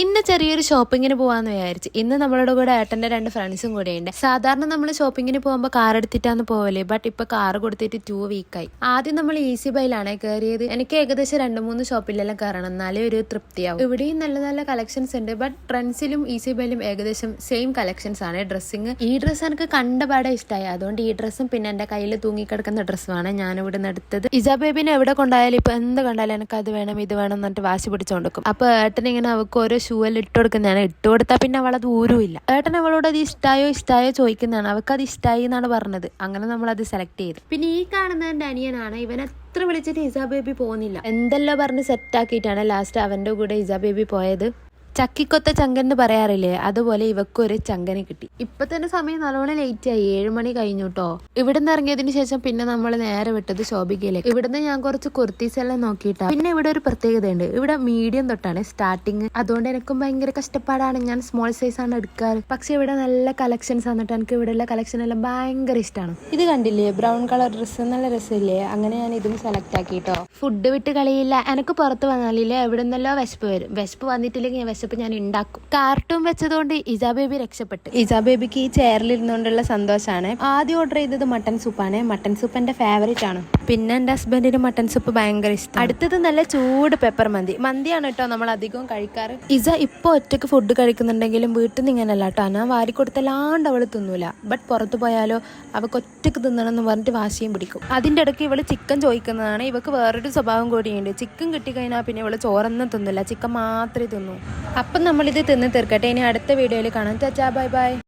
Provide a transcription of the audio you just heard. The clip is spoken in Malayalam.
ഇന്ന് ചെറിയൊരു ഷോപ്പിങ്ങിന് പോവാന്ന് വിചാരിച്ചു. ഇന്ന് നമ്മളുടെ കൂടെ ഏട്ടന്റെ 2 ഫ്രണ്ട്സും കൂടെ ഉണ്ട്. സാധാരണ നമ്മൾ ഷോപ്പിങ്ങിന് പോകുമ്പോൾ കാർ എടുത്തിട്ടാന്ന് പോവല്ലേ, ബട്ട് ഇപ്പൊ കാർ കൊടുത്തിട്ട് 2 വീക്കായി. ആദ്യം നമ്മൾ ഈസി ബൈയിലാണ് കയറിയത്. എനിക്ക് ഏകദേശം 2-3 ഷോപ്പിലെല്ലാം കയറണം, എന്നാലേ ഒരു തൃപ്തിയാവും. ഇവിടെയും നല്ല നല്ല കളക്ഷൻസ് ഉണ്ട്, ബട്ട് ട്രെൻഡ്സിലും ഈസി ബൈയിലും ഏകദേശം സെയിം കളക്ഷൻസ് ആണ്. ഡ്രസ്സിങ് ഈ ഡ്രസ്സ് എനിക്ക് കണ്ടപാടെ ഇഷ്ടമായി, അതുകൊണ്ട് ഈ ഡ്രസ്സും പിന്നെ എന്റെ കയ്യിൽ തൂങ്ങിക്കിടക്കുന്ന ഡ്രസ്സുമാണ് ഞാൻ ഇവിടെ നിന്ന് എടുത്തത്. ഇജാ ബേബിനെ എവിടെ കൊണ്ടായാലും ഇപ്പൊ എന്ത് കണ്ടാലും എനിക്ക് അത് വേണം ഇത് വേണം എന്നിട്ട് വാശി പിടിച്ചോണ്ടിരിക്കും. അപ്പൊ ഏട്ടൻ ഇങ്ങനെ അവൾക്ക് ഓരോ ഷൂ എല്ലാം ഇട്ട് കൊടുക്കുന്നതാണ്. ഇട്ട് കൊടുത്താൽ പിന്നെ അവളത് ഊരുമില്ല. ഏട്ടൻ അവളോട് അത് ഇഷ്ടമായോ ചോദിക്കുന്നതാണ്. അവൾക്ക് അത് ഇഷ്ടമായി എന്നാണ് പറഞ്ഞത്. അങ്ങനെ നമ്മൾ അത് സെലക്ട് ചെയ്തു. പിന്നെ ഈ കാണുന്നതിന്റെ അനിയനാണ്. ഇവൻ എത്ര വിളിച്ചിട്ട് ഇസാ ബേബി പോകുന്നില്ല. എന്തെല്ലാം പറഞ്ഞ് സെറ്റ് ആക്കിയിട്ടാണ് ലാസ്റ്റ് അവന്റെ കൂടെ ഇസാ ബേബി പോയത്. ചക്കിക്കൊത്ത ചങ്കൻ എന്ന് പറയാറില്ലേ, അതുപോലെ ഇവക്കൊരു ചങ്കനെ കിട്ടി. ഇപ്പൊ തന്നെ സമയം നല്ലോണം ലേറ്റ് ആയി, 7 മണി കഴിഞ്ഞു കേട്ടോ. ഇവിടുന്ന് ഇറങ്ങിയതിന് ശേഷം പിന്നെ നമ്മൾ നേരെ വിട്ടത് ശോഭികയിലേക്ക്. ഇവിടുന്ന് ഞാൻ കുറച്ച് കുർത്തീസ് എല്ലാം നോക്കിയിട്ടാ. പിന്നെ ഇവിടെ ഒരു പ്രത്യേകതയുണ്ട്, ഇവിടെ മീഡിയം തൊട്ടാണ് സ്റ്റാർട്ടിങ്. അതുകൊണ്ട് എനിക്കും ഭയങ്കര കഷ്ടപ്പാടാണ്, ഞാൻ സ്മോൾ സൈസ് ആണ് എടുക്കാറ്. പക്ഷെ ഇവിടെ നല്ല കളക്ഷൻസ് വന്നിട്ട് എനിക്ക് ഇവിടെയുള്ള കളക്ഷൻ എല്ലാം ഭയങ്കര ഇഷ്ടമാണ്. ഇത് കണ്ടില്ലേ, ബ്രൗൺ കളർ ഡ്രസ്സ്, നല്ല രസമില്ലേ? അങ്ങനെ ഞാൻ ഇതും സെലക്ട് ആക്കിട്ടോ. ഫുഡ് വിട്ട് കളിയില്ല. എനിക്ക് പുറത്ത് വന്നാലില്ലേ എവിടെ നിന്നല്ലോ വിശപ്പ് വരും. വിശപ്പ് വന്നിട്ടില്ലെങ്കിൽ ഞാൻ ഉണ്ടാക്കും. കാർട്ടൂൺ വെച്ചതുകൊണ്ട് ഇസാ ബേബി രക്ഷപ്പെട്ടു. ഇസാ ബേബിക്ക് ഈ ചെയറിലിരുന്നുകൊണ്ടുള്ള സന്തോഷമാണ്. ആദ്യം ഓർഡർ ചെയ്തത് മട്ടൻ സൂപ്പാണ്. മട്ടൻ സൂപ്പ് എന്റെ ഫേവറേറ്റ് ആണ്. പിന്നെ എന്റെ ഹസ്ബൻഡിന് മട്ടൻ സൂപ്പ് ഭയങ്കര ഇഷ്ടം. അടുത്തത് നല്ല ചൂട് പെപ്പർ മന്തിയാണ് കേട്ടോ നമ്മൾ അധികവും കഴിക്കാറ്. ഇസ ഇപ്പൊ ഒറ്റക്ക് ഫുഡ് കഴിക്കുന്നുണ്ടെങ്കിലും വീട്ടിൽ നിന്ന് ഇങ്ങനല്ല കേട്ടോ. ഞാൻ വാരി കൊടുത്തല്ലാണ്ട് അവള് തിന്നൂല. ബട്ട് പുറത്തു പോയാലോ അവൾക്ക് ഒറ്റക്ക് തിന്നണം എന്ന് പറഞ്ഞിട്ട് വാശിയും പിടിക്കും. അതിന്റെ ഇടയ്ക്ക് ഇവള് ചിക്കൻ ചോദിക്കുന്നതാണ്. ഇവക്ക് വേറൊരു സ്വഭാവം കൂടിയുണ്ട്. ചിക്കൻ കിട്ടിക്കഴിഞ്ഞാൽ പിന്നെ ഇവള് ചോറൊന്നും തിന്നില്ല, ചിക്കൻ മാത്രമേ തിന്നൂ. അപ്പം നമ്മളിത് തിന്ന് തീർക്കട്ടെ. ഇനി അടുത്ത വീഡിയോയിൽ കാണാം. ചാച്ചാ, ബൈ ബൈ.